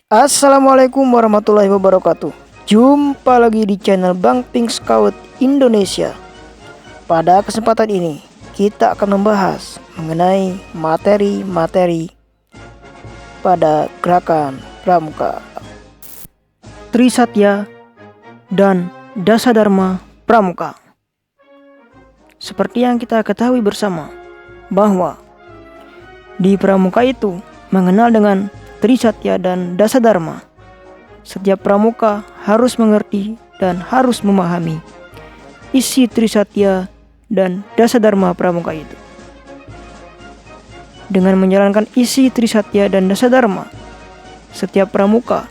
Assalamualaikum warahmatullahi wabarakatuh. Jumpa lagi di channel Bang Pink Scout Indonesia. Pada kesempatan ini kita akan membahas mengenai materi-materi pada gerakan Pramuka, Trisatya dan Dasadharma Pramuka. Seperti yang kita ketahui bersama bahwa di Pramuka itu mengenal dengan Trisatya dan Dasadharma. Setiap pramuka harus mengerti dan harus memahami isi Trisatya dan Dasadharma pramuka itu. Dengan menjalankan isi Trisatya dan Dasadharma, setiap pramuka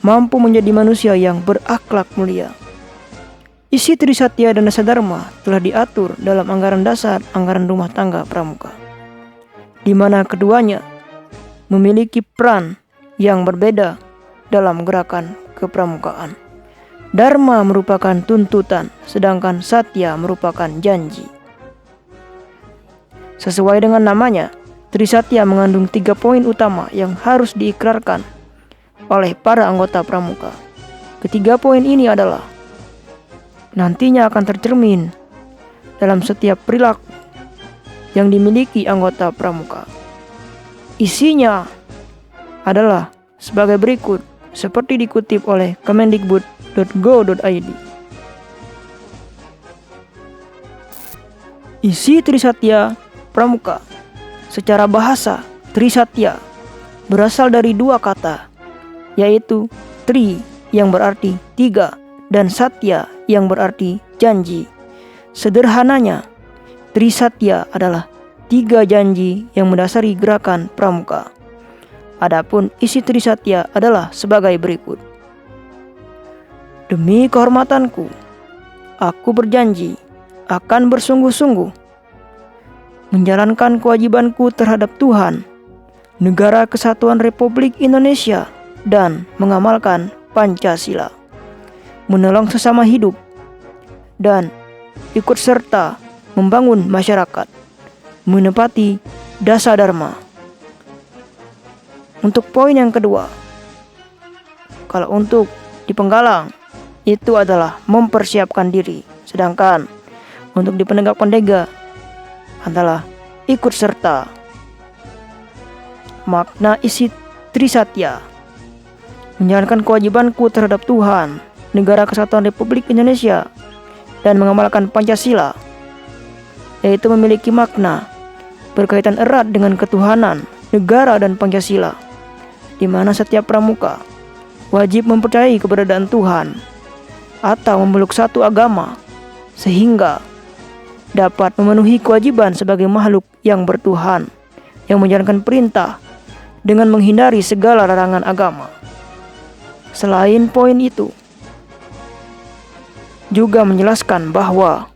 mampu menjadi manusia yang berakhlak mulia. Isi Trisatya dan Dasadharma telah diatur dalam anggaran dasar anggaran rumah tangga pramuka, di mana keduanya memiliki peran yang berbeda dalam gerakan kepramukaan. Dharma merupakan tuntutan, sedangkan Satya merupakan janji. Sesuai dengan namanya, Trisatya mengandung 3 poin utama yang harus diikrarkan oleh para anggota pramuka. Ketiga poin ini adalah nantinya akan tercermin dalam setiap perilaku yang dimiliki anggota pramuka. Isinya adalah sebagai berikut, seperti dikutip oleh kemendikbud.go.id. Isi Trisatya Pramuka. Secara bahasa, Trisatya berasal dari 2 kata, yaitu Tri yang berarti 3 dan Satya yang berarti janji. Sederhananya, Trisatya adalah 3 janji yang mendasari gerakan pramuka. Adapun isi Trisatya adalah sebagai berikut. Demi kehormatanku, aku berjanji akan bersungguh-sungguh menjalankan kewajibanku terhadap Tuhan, Negara Kesatuan Republik Indonesia, dan mengamalkan Pancasila, menolong sesama hidup, dan ikut serta membangun masyarakat, menepati Dasadharma. Untuk poin yang kedua, kalau untuk di penggalang itu adalah mempersiapkan diri, sedangkan untuk di penegak-penegak adalah ikut serta. Makna isi Trisatya: menjalankan kewajibanku terhadap Tuhan, Negara Kesatuan Republik Indonesia, dan mengamalkan Pancasila, yaitu memiliki makna berkaitan erat dengan ketuhanan, negara, dan Pancasila, di mana setiap pramuka wajib mempercayai keberadaan Tuhan atau memeluk satu agama, sehingga dapat memenuhi kewajiban sebagai makhluk yang bertuhan, yang menjalankan perintah dengan menghindari segala larangan agama. Selain poin itu, juga menjelaskan bahwa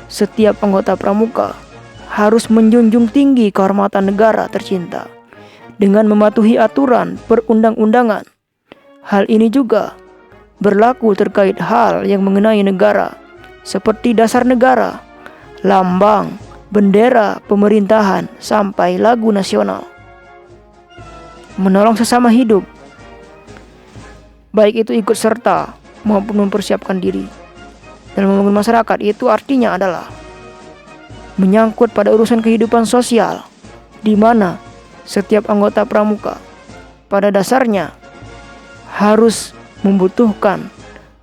setiap anggota pramuka harus menjunjung tinggi kehormatan negara tercinta dengan mematuhi aturan perundang-undangan. Hal ini juga berlaku terkait hal yang mengenai negara, seperti dasar negara, lambang, bendera pemerintahan, sampai lagu nasional. Menolong sesama hidup, baik itu ikut serta maupun mempersiapkan diri dalam membangun masyarakat, itu artinya adalah menyangkut pada urusan kehidupan sosial, di mana setiap anggota pramuka pada dasarnya harus membutuhkan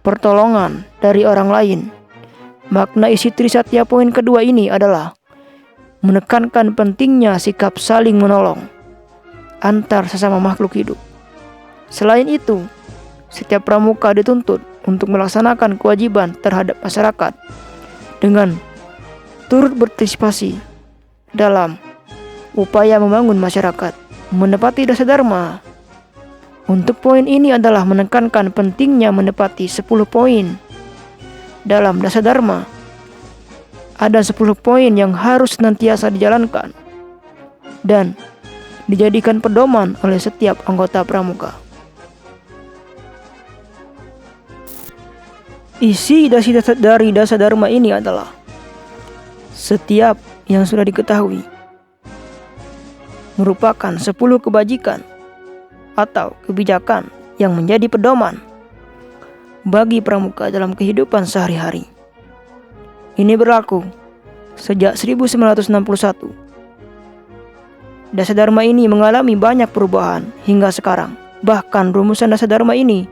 pertolongan dari orang lain. Makna isi Trisatya poin kedua ini adalah menekankan pentingnya sikap saling menolong antar sesama makhluk hidup. Selain itu, setiap pramuka dituntut untuk melaksanakan kewajiban terhadap masyarakat dengan turut berpartisipasi dalam upaya membangun masyarakat, menepati Dasadharma. Untuk poin ini adalah menekankan pentingnya menepati 10 poin dalam Dasadharma. Ada 10 poin yang harus senantiasa dijalankan dan dijadikan pedoman oleh setiap anggota pramuka. Isi dari Dasadharma ini adalah setiap yang sudah diketahui merupakan 10 kebajikan atau kebijakan yang menjadi pedoman bagi pramuka dalam kehidupan sehari-hari. Ini berlaku sejak 1961. Dasa Dharma ini mengalami banyak perubahan hingga sekarang. Bahkan rumusan Dasa Dharma ini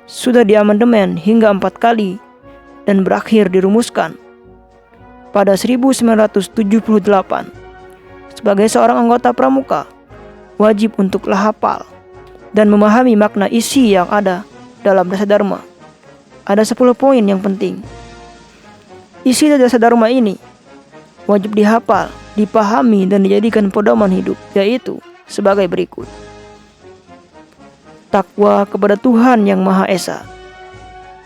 sudah diamandemen hingga 4 kali dan berakhir dirumuskan pada 1978. Sebagai seorang anggota pramuka, wajib untuklah hafal dan memahami makna isi yang ada dalam Dasa Dharma. Ada 10 poin yang penting. Isi Dasa Dharma ini wajib dihafal, dipahami, dan dijadikan pedoman hidup, yaitu sebagai berikut. Takwa kepada Tuhan Yang Maha Esa,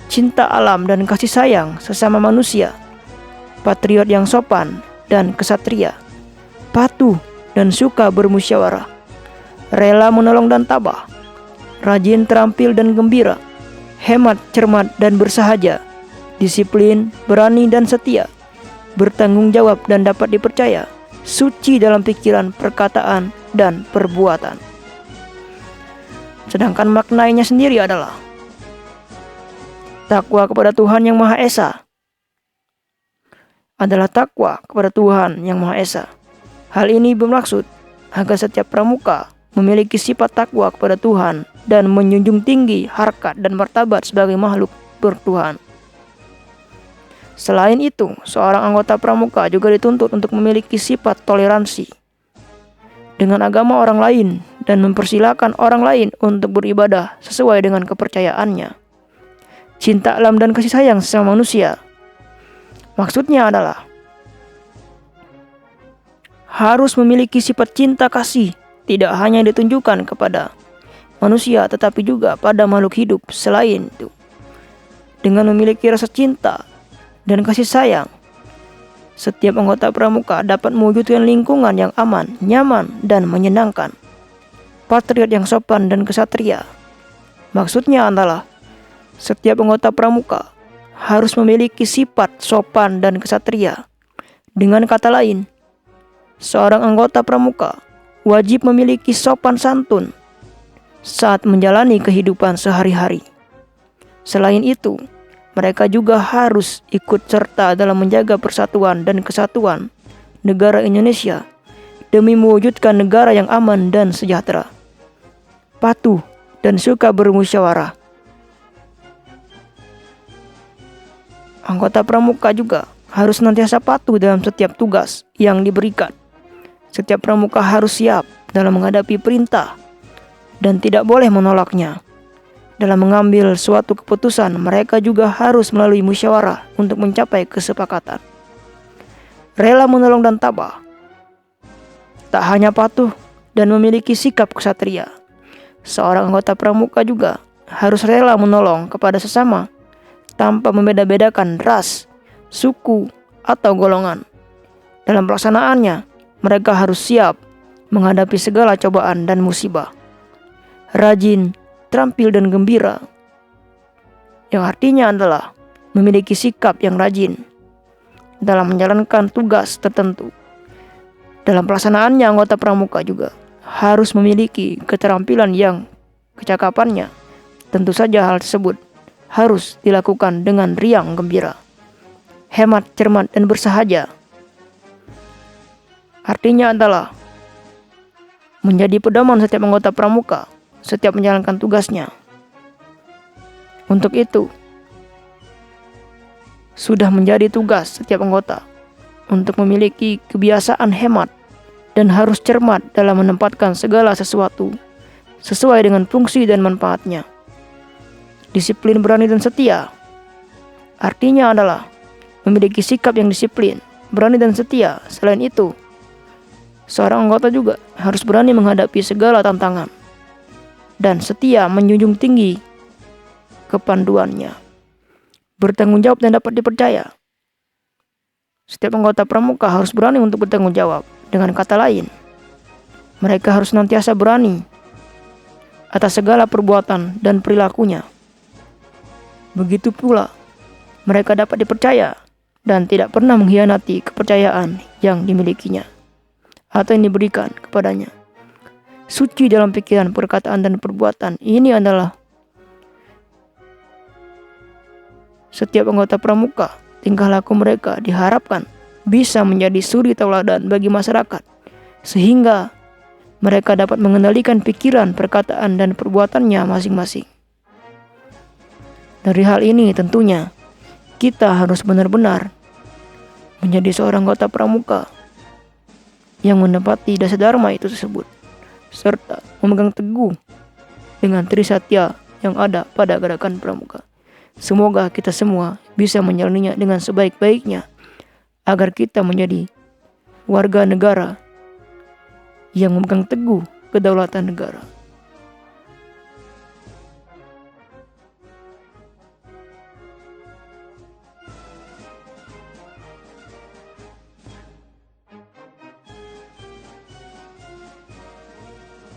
cinta alam dan kasih sayang sesama manusia, patriot yang sopan dan kesatria, patuh dan suka bermusyawarah, rela menolong dan tabah, rajin, terampil dan gembira, hemat, cermat dan bersahaja, disiplin, berani dan setia, bertanggung jawab dan dapat dipercaya, suci dalam pikiran, perkataan, dan perbuatan. Sedangkan maknanya sendiri adalah takwa kepada Tuhan Yang Maha Esa adalah takwa kepada Tuhan Yang Maha Esa. Hal ini bermaksud agar setiap pramuka memiliki sifat takwa kepada Tuhan dan menjunjung tinggi harkat dan martabat sebagai makhluk bertuhan. Selain itu, seorang anggota pramuka juga dituntut untuk memiliki sifat toleransi dengan agama orang lain dan mempersilahkan orang lain untuk beribadah sesuai dengan kepercayaannya. Cinta alam dan kasih sayang sesama manusia, maksudnya adalah harus memiliki sifat cinta kasih, tidak hanya ditunjukkan kepada manusia tetapi juga pada makhluk hidup selain itu. Dengan memiliki rasa cinta dan kasih sayang, setiap anggota pramuka dapat mewujudkan lingkungan yang aman, nyaman, dan menyenangkan. Patriot yang sopan dan kesatria, maksudnya adalah setiap anggota pramuka harus memiliki sifat sopan dan kesatria. Dengan kata lain, seorang anggota pramuka wajib memiliki sopan santun saat menjalani kehidupan sehari-hari. Selain itu, mereka juga harus ikut serta dalam menjaga persatuan dan kesatuan negara Indonesia demi mewujudkan negara yang aman dan sejahtera. Patuh dan suka bermusyawarah. Anggota pramuka juga harus senantiasa patuh dalam setiap tugas yang diberikan. Setiap pramuka harus siap dalam menghadapi perintah dan tidak boleh menolaknya. Dalam mengambil suatu keputusan, mereka juga harus melalui musyawarah untuk mencapai kesepakatan. Rela menolong dan tabah. Tak hanya patuh dan memiliki sikap kesatria, seorang anggota pramuka juga harus rela menolong kepada sesama tanpa membeda-bedakan ras, suku, atau golongan. Dalam pelaksanaannya, mereka harus siap menghadapi segala cobaan dan musibah. Rajin, terampil dan gembira, yang artinya adalah memiliki sikap yang rajin dalam menjalankan tugas tertentu. Dalam pelaksanaannya, anggota pramuka juga harus memiliki keterampilan yang kecakapannya. Tentu saja hal tersebut harus dilakukan dengan riang gembira, hemat, cermat, dan bersahaja. Artinya adalah menjadi pedoman setiap anggota pramuka setiap menjalankan tugasnya. Untuk itu, sudah menjadi tugas setiap anggota untuk memiliki kebiasaan hemat dan harus cermat dalam menempatkan segala sesuatu sesuai dengan fungsi dan manfaatnya. Disiplin, berani, dan setia artinya adalah memiliki sikap yang disiplin, berani, dan setia. Selain itu, seorang anggota juga harus berani menghadapi segala tantangan dan setia menjunjung tinggi kepanduannya, bertanggung jawab dan dapat dipercaya. Setiap anggota pramuka harus berani untuk bertanggung jawab. Dengan kata lain, mereka harus senantiasa berani atas segala perbuatan dan perilakunya. Begitu pula, mereka dapat dipercaya dan tidak pernah mengkhianati kepercayaan yang dimilikinya atau yang diberikan kepadanya. suci dalam pikiran, perkataan, dan perbuatan. Ini adalah setiap anggota pramuka. Tingkah laku mereka diharapkan bisa menjadi suri tauladan bagi masyarakat, sehingga mereka dapat mengendalikan pikiran, perkataan, dan perbuatannya masing-masing. Dari hal ini tentunya kita harus benar-benar menjadi seorang anggota pramuka yang menepati dasar dharma itu tersebut, serta memegang teguh dengan trisatya yang ada pada gerakan pramuka. Semoga kita semua bisa menjalaninya dengan sebaik-baiknya, agar kita menjadi warga negara yang memegang teguh kedaulatan negara.